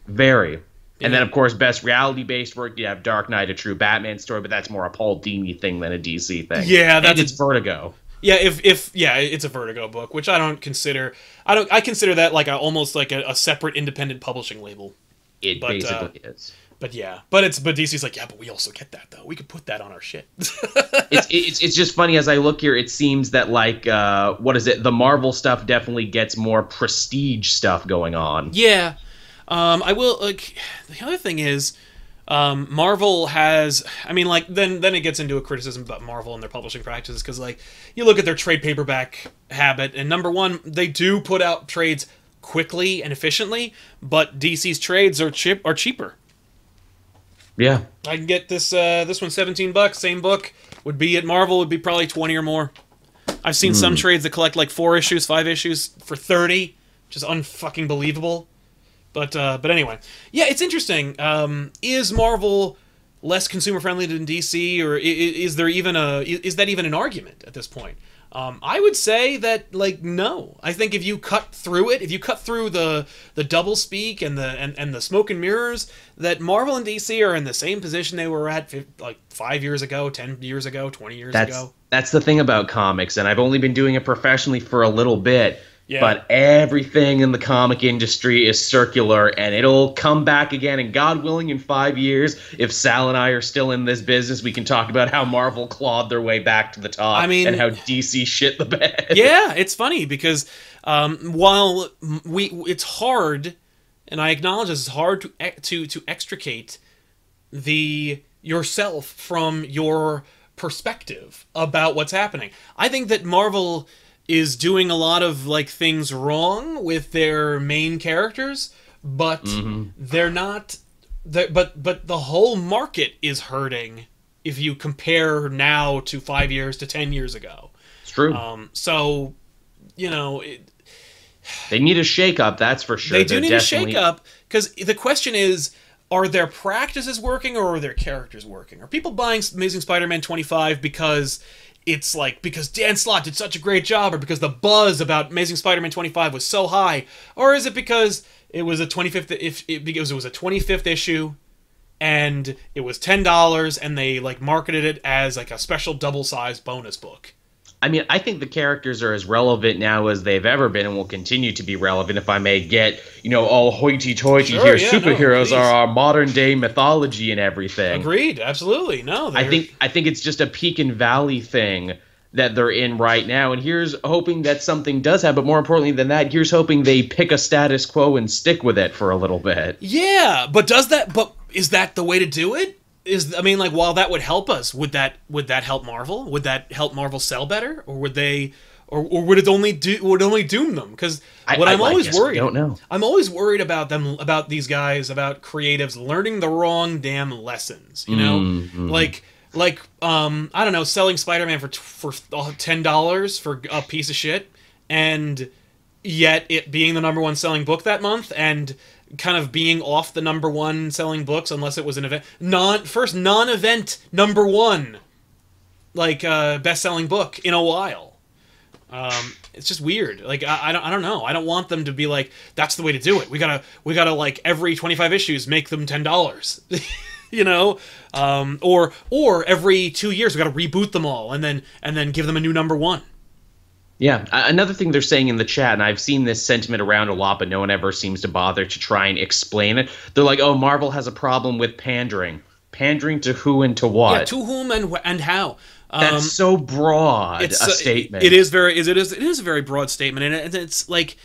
B: Very. And then, of course, best reality-based work, you have Dark Knight, a true Batman story, but that's more a Paul Dini thing than a DC thing.
A: Yeah,
B: and it's Vertigo.
A: Yeah, it's a Vertigo book, which I don't consider. I consider that like almost like a separate independent publishing label.
B: It basically is.
A: But DC's like, yeah, but we also get that though. We could put that on our shit.
B: it's just funny as I look here. It seems that like what is it? The Marvel stuff definitely gets more prestige stuff going on.
A: Yeah. I will like the other thing is Marvel has, I mean, like then it gets into a criticism about Marvel and their publishing practices, because like you look at their trade paperback habit, and number one, they do put out trades quickly and efficiently, but DC's trades are cheaper.
B: Yeah,
A: I can get this one $17. Same book would be at Marvel would be probably 20 or more. I've seen some trades that collect like 4 issues, 5 issues for 30, which is unfucking believable. But anyway, yeah, it's interesting. Is Marvel less consumer friendly than DC, or is that even an argument at this point? I would say that like no. I think if you cut through it, if you cut through the double speak and the smoke and mirrors, that Marvel and DC are in the same position they were at like 5 years ago, 10 years ago, 20 years ago.
B: That's the thing about comics, and I've only been doing it professionally for a little bit.
A: Yeah.
B: But everything in the comic industry is circular, and it'll come back again. And God willing, in 5 years, if Sal and I are still in this business, we can talk about how Marvel clawed their way back to the top, and how DC shit the bed.
A: Yeah, it's funny because while it's hard, and I acknowledge it's hard to extricate yourself from your perspective about what's happening. I think that Marvel is doing a lot of like things wrong with their main characters, but they're not. But the whole market is hurting if you compare now to 5 years to 10 years ago.
B: It's true.
A: So, they
B: need a shake-up, that's for sure.
A: They do need a shake-up, because the question is, are their practices working or are their characters working? Are people buying Amazing Spider-Man 25 because it's like because Dan Slott did such a great job, or because the buzz about Amazing Spider-Man 25 was so high, or is it because it was a 25th issue and it was $10 and they like marketed it as like a special double-sized bonus book?
B: I mean, I think the characters are as relevant now as they've ever been, and will continue to be relevant, if I may get, all hoity-toity here. Yeah, superheroes are our modern-day mythology and everything.
A: Agreed, absolutely. No,
B: I think it's just a peak and valley thing that they're in right now, and here's hoping that something does happen, but more importantly than that, here's hoping they pick a status quo and stick with it for a little bit.
A: Yeah, but is that the way to do it? While that would help us, would that help Marvel? Would that help Marvel sell better, or would they, or would it only doom them? Because I'm always worried. I don't know. I'm always worried about them, about these guys, about creatives learning the wrong damn lessons. I don't know, selling Spider-Man for $10 for a piece of shit, and yet it being the #1 selling book that month, and kind of being off the #1 selling books unless it was an event. First non-event #1 best-selling book in a while. It's just weird. Like I don't know. I don't want them to be like, that's the way to do it. We gotta like every 25 issues make them $10. Or every 2 years we gotta reboot them all and then give them a new #1.
B: Yeah, another thing they're saying in the chat, and I've seen this sentiment around a lot, but no one ever seems to bother to try and explain it. They're like, oh, Marvel has a problem with pandering. Pandering to who and to what?
A: Yeah, to whom and how.
B: That's so broad a statement.
A: It is a very broad statement, and it's like,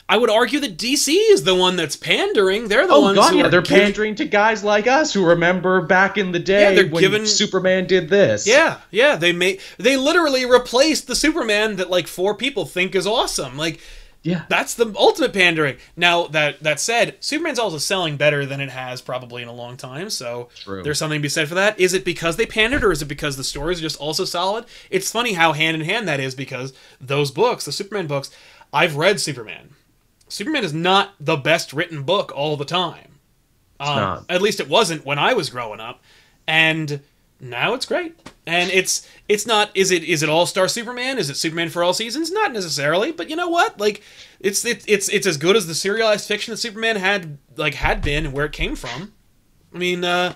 A: I would argue that DC is the one that's pandering. They're the ones
B: God,
A: who
B: yeah,
A: are
B: they're pandering to guys like us who remember back in the day when Superman did this.
A: Yeah, yeah, they literally replaced the Superman that like 4 people think is awesome. Like, yeah, that's the ultimate pandering. Now, that said, Superman's also selling better than it has probably in a long time, so there's something to be said for that. Is it because they pandered, or is it because the stories are just also solid? It's funny how hand-in-hand that is, because those books, the Superman books, I've read Superman. Superman is not the best written book all the time.
B: It's not.
A: At least it wasn't when I was growing up. And now it's great. And it's not, is it All-Star Superman? Is it Superman for all seasons? Not necessarily, but you know what? Like, it's as good as the serialized fiction that Superman had been and where it came from. I mean,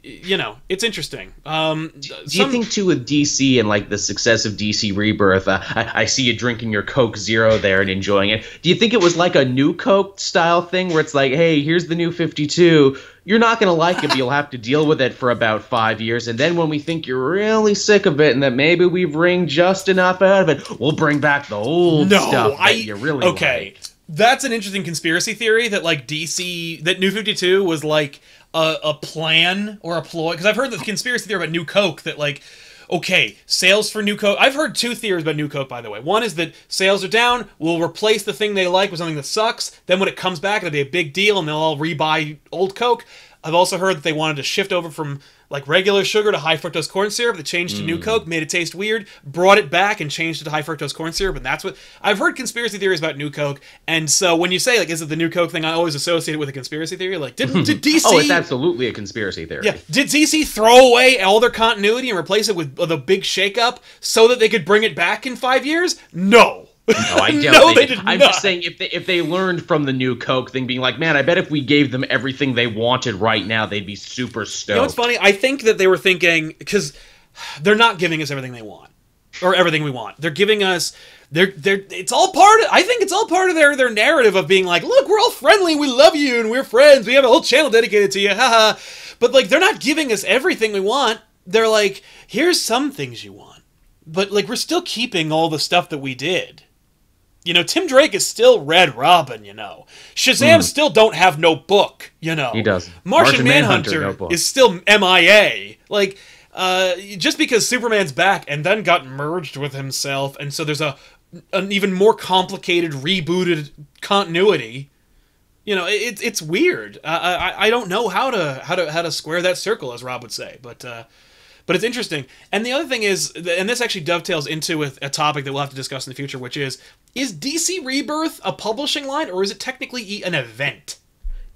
A: you know, it's interesting.
B: Do you think, too, with DC and, like, the success of DC Rebirth, I see you drinking your Coke Zero there and enjoying it. Do you think it was like a new Coke style thing where it's like, hey, here's the new 52. You're not going to like it, but you'll have to deal with it for about 5 years. And then when we think you're really sick of it and that maybe we've wringed just enough out of it, we'll bring back the old stuff that you really like.
A: That's an interesting conspiracy theory that, like, DC, that New 52 was, like, a plan or a ploy, because I've heard the conspiracy theory about New Coke that, like, okay, sales for New Coke, I've heard 2 theories about New Coke, by the way. One is that sales are down, we'll replace the thing they like with something that sucks, then when it comes back it'll be a big deal and they'll all rebuy old Coke. I've also heard that they wanted to shift over from, like, regular sugar to high fructose corn syrup. They changed to New Coke, made it taste weird, brought it back and changed it to high fructose corn syrup, and that's what... I've heard conspiracy theories about New Coke, and so when you say, like, is it the New Coke thing, I always associate it with a conspiracy theory. Like, did DC...
B: Oh, it's absolutely a conspiracy theory.
A: Yeah. Did DC throw away all their continuity and replace it with a big shakeup so that they could bring it back in 5 years? No.
B: No, I don't.
A: No, they did not.
B: I'm just saying, if they learned from the New Coke thing, being like, man, I bet if we gave them everything they wanted right now, they'd be super stoked.
A: You know what's funny? I think that they were thinking, because they're not giving us everything they want, or everything we want. They're giving us, it's all part of, I think it's all part of their narrative of being like, look, we're all friendly, we love you, and we're friends, we have a whole channel dedicated to you, haha. But, like, they're not giving us everything we want. They're like, here's some things you want, but, like, we're still keeping all the stuff that we did. You know, Tim Drake is still Red Robin, you know. Shazam still don't have no book, you know.
B: He does.
A: Martian Manhunter is still MIA. Like, just because Superman's back and then got merged with himself, and so there's an even more complicated, rebooted continuity. You know, it's weird. I don't know how to square that circle, as Rob would say, but it's interesting. And the other thing is, and this actually dovetails into a topic that we'll have to discuss in the future, which is DC Rebirth a publishing line, or is it technically an event?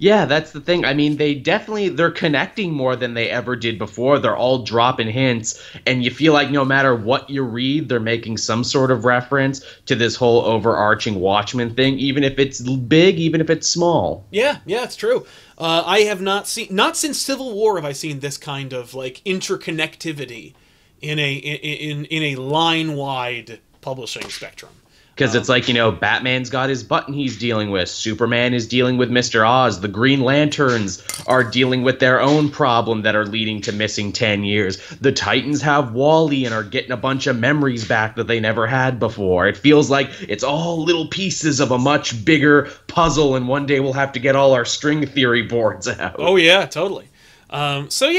B: Yeah, that's the thing. I mean, they're connecting more than they ever did before. They're all dropping hints, and you feel like no matter what you read, they're making some sort of reference to this whole overarching Watchmen thing, even if it's big, even if it's small.
A: Yeah, it's true. I have not since Civil War have I seen this kind of, like, interconnectivity in a line-wide publishing spectrum.
B: Because it's like, you know, Batman's got his button he's dealing with. Superman is dealing with Mr. Oz. The Green Lanterns are dealing with their own problem that are leading to missing 10 years. The Titans have Wally and are getting a bunch of memories back that they never had before. It feels like it's all little pieces of a much bigger puzzle, and one day we'll have to get all our string theory boards out.
A: Oh, yeah, totally. So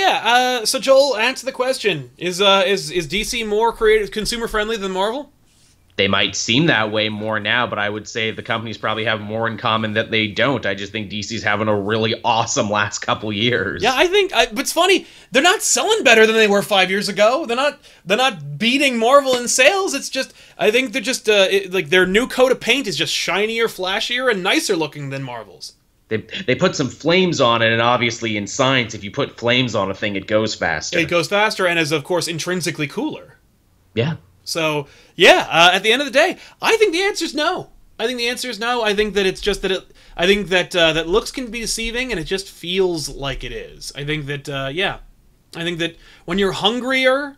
A: Joel, answer the question. Is DC more creative, consumer-friendly than Marvel?
B: They might seem that way more now, but I would say the companies probably have more in common that they don't. I just think DC's having a really awesome last couple years.
A: Yeah, but it's funny, they're not selling better than they were 5 years ago. They're not beating Marvel in sales. It's just, I think they're just like their new coat of paint is just shinier, flashier, and nicer looking than Marvel's.
B: They put some flames on it, and obviously in science, if you put flames on a thing, it goes faster.
A: It goes faster, and is of course intrinsically cooler.
B: Yeah.
A: So, yeah, at the end of the day, I think the answer is no. I think the answer is no. I think that it's just that I think that that looks can be deceiving, and it just feels like it is. I think that, I think that when you're hungrier,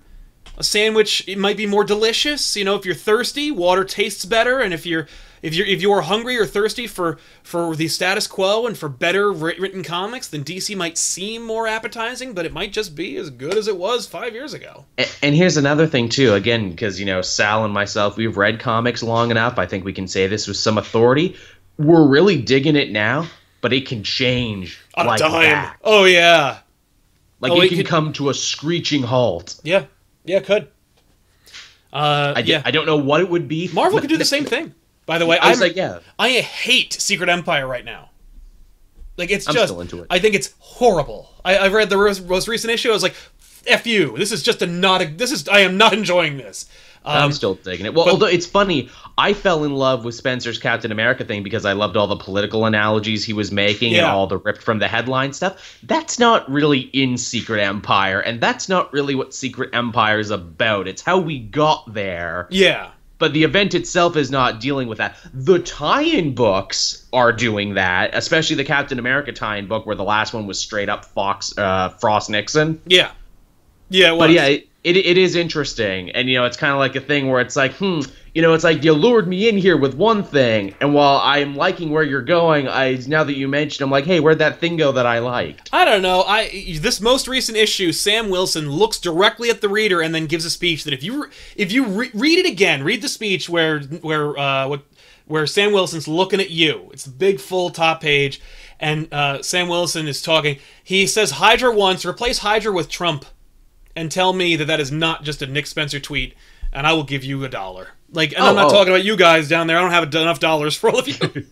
A: a sandwich, it might be more delicious. You know, if you're thirsty, water tastes better, and if you are hungry or thirsty for the status quo and for better written comics, then DC might seem more appetizing, but it might just be as good as it was 5 years ago.
B: And here's another thing too, again, because, you know, Sal and myself, we've read comics long enough. I think we can say this with some authority. we're really digging it now, but it can change
A: On
B: like
A: a dime.
B: that.
A: Oh, yeah.
B: Like, it can come to a screeching halt.
A: Yeah. Yeah, it could.
B: I don't know what it would be.
A: Marvel could do the same thing. By the way, I hate Secret Empire right now. Like, I'm
B: still into it.
A: I think it's horrible. I read the most recent issue. I was like, F you. This is just I am not enjoying this.
B: I'm still digging it. Well, although it's funny, I fell in love with Spencer's Captain America thing because I loved all the political analogies he was making and all the ripped from the headline stuff. That's not really in Secret Empire, and that's not really what Secret Empire is about. It's how we got there.
A: Yeah.
B: But the event itself is not dealing with that. The tie-in books are doing that, especially the Captain America tie-in book where the last one was straight up Frost Nixon.
A: Yeah. Yeah, it was.
B: But yeah, it is interesting. And, it's kind of like a thing where it's like, it's like you lured me in here with one thing. And while I'm liking where you're going, now that you mentioned, I'm like, hey, where'd that thing go that I liked?
A: I don't know. This most recent issue, Sam Wilson looks directly at the reader and then gives a speech that if you read it again, read the speech where Sam Wilson's looking at you. It's the big full top page. And Sam Wilson is talking. He says Hydra once, replace Hydra with Trump. And tell me that is not just a Nick Spencer tweet, and I will give you $1. Like, and I'm not talking about you guys down there. I don't have enough dollars for all of you.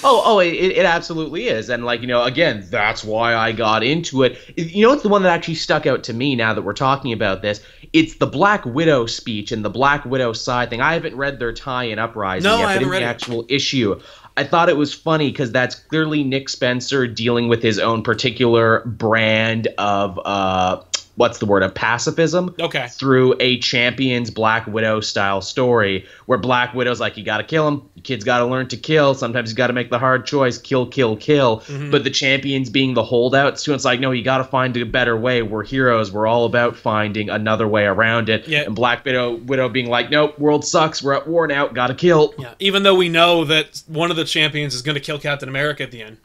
B: It absolutely is. And, like, again, that's why I got into it. It's the one that actually stuck out to me now that we're talking about this. It's the Black Widow speech and the Black Widow side thing. I haven't read their tie-in Uprising yet, but in the actual issue, I thought it was funny because that's clearly Nick Spencer dealing with his own particular brand of of pacifism.
A: Okay.
B: Through a Champions Black Widow style story where Black Widow's like, you gotta kill him. Your kid's gotta learn to kill. Sometimes you gotta make the hard choice. Kill, kill, kill. Mm-hmm. But the Champions being the holdouts too. It's like, no, you gotta find a better way. We're heroes. We're all about finding another way around it.
A: Yeah.
B: And Black Widow being like, nope, world sucks. We're at war now. Gotta kill.
A: Yeah. Even though we know that one of the Champions is going to kill Captain America at the end.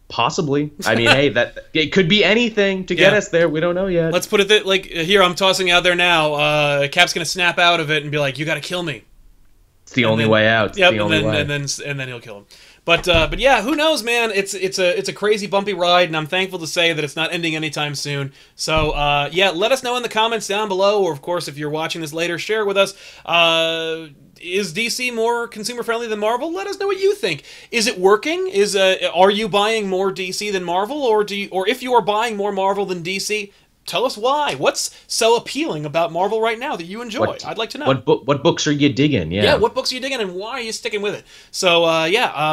B: Possibly. I mean, hey, it could be anything to get us there. We don't know yet.
A: Let's put it like here. I'm tossing out there now. Cap's gonna snap out of it and be like, "You got to kill me."
B: It's the only way out.
A: Yep, and then he'll kill him. But yeah, who knows, man? It's a crazy bumpy ride, and I'm thankful to say that it's not ending anytime soon. So yeah, let us know in the comments down below, or of course, if you're watching this later, share with us. Is DC more consumer friendly than Marvel? Let us know what you think. Is it working? Are you buying more DC than Marvel, or if you are buying more Marvel than DC? Tell us why. What's so appealing about Marvel right now that you enjoy? I'd like to know.
B: What books are you digging? Yeah,
A: what books are you digging, and why are you sticking with it? So,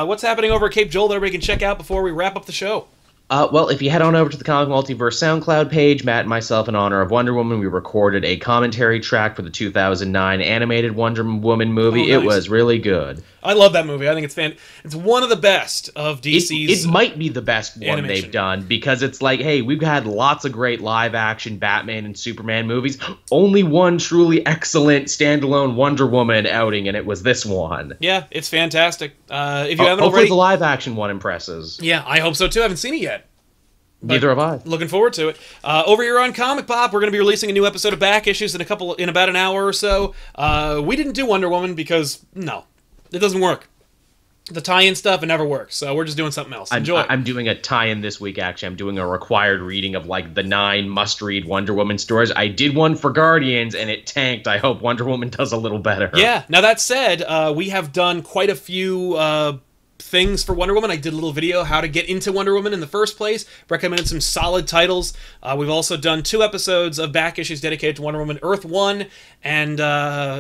A: what's happening over at Cape Joel that everybody can check out before we wrap up the show?
B: Well, if you head on over to the Comic Multiverse SoundCloud page, Matt and myself, in honor of Wonder Woman, we recorded a commentary track for the 2009 animated Wonder Woman movie.
A: Oh, nice.
B: It was really good.
A: I love that movie. I think it's one of the best of DC's.
B: It might be the best one
A: animation
B: they've done, because it's like, hey, we've had lots of great live-action Batman and Superman movies. Only one truly excellent standalone Wonder Woman outing, and it was this one.
A: Yeah, it's fantastic. If you haven't
B: hopefully
A: already,
B: the live-action one impresses.
A: Yeah, I hope so too. I haven't seen it yet.
B: Neither have I.
A: Looking forward to it. Over here on ComicPOP, we're going to be releasing a new episode of Back Issues in about an hour or so. We didn't do Wonder Woman because, no, it doesn't work. The tie-in stuff, it never works, so we're just doing something else. Enjoy.
B: I'm doing a tie-in this week, actually. I'm doing a required reading of, like, the 9 must-read Wonder Woman stories. I did one for Guardians, and it tanked. I hope Wonder Woman does a little better.
A: Yeah. Now, that said, we have done quite a few things for Wonder Woman. I did a little video how to get into Wonder Woman in the first place, recommended some solid titles. We've also done 2 episodes of back issues dedicated to Wonder Woman Earth 1 and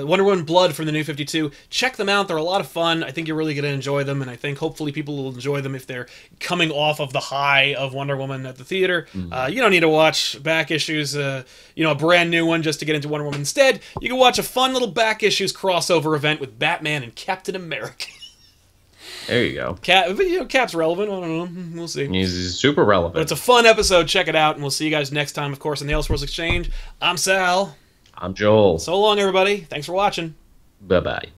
A: Wonder Woman Blood from the New 52. Check them out. They're a lot of fun. I think you're really going to enjoy them, and I think hopefully people will enjoy them if they're coming off of the high of Wonder Woman at the theater. You don't need to watch back issues, a brand new one just to get into Wonder Woman. Instead, you can watch a fun little back issues crossover event with Batman and Captain America.
B: There you go.
A: Cap's relevant. I don't know. We'll see.
B: He's super relevant.
A: But it's a fun episode. Check it out, and we'll see you guys next time, of course, on the Elseworlds Exchange. I'm Sal.
B: I'm Joel.
A: So long, everybody. Thanks for watching.
B: Bye-bye.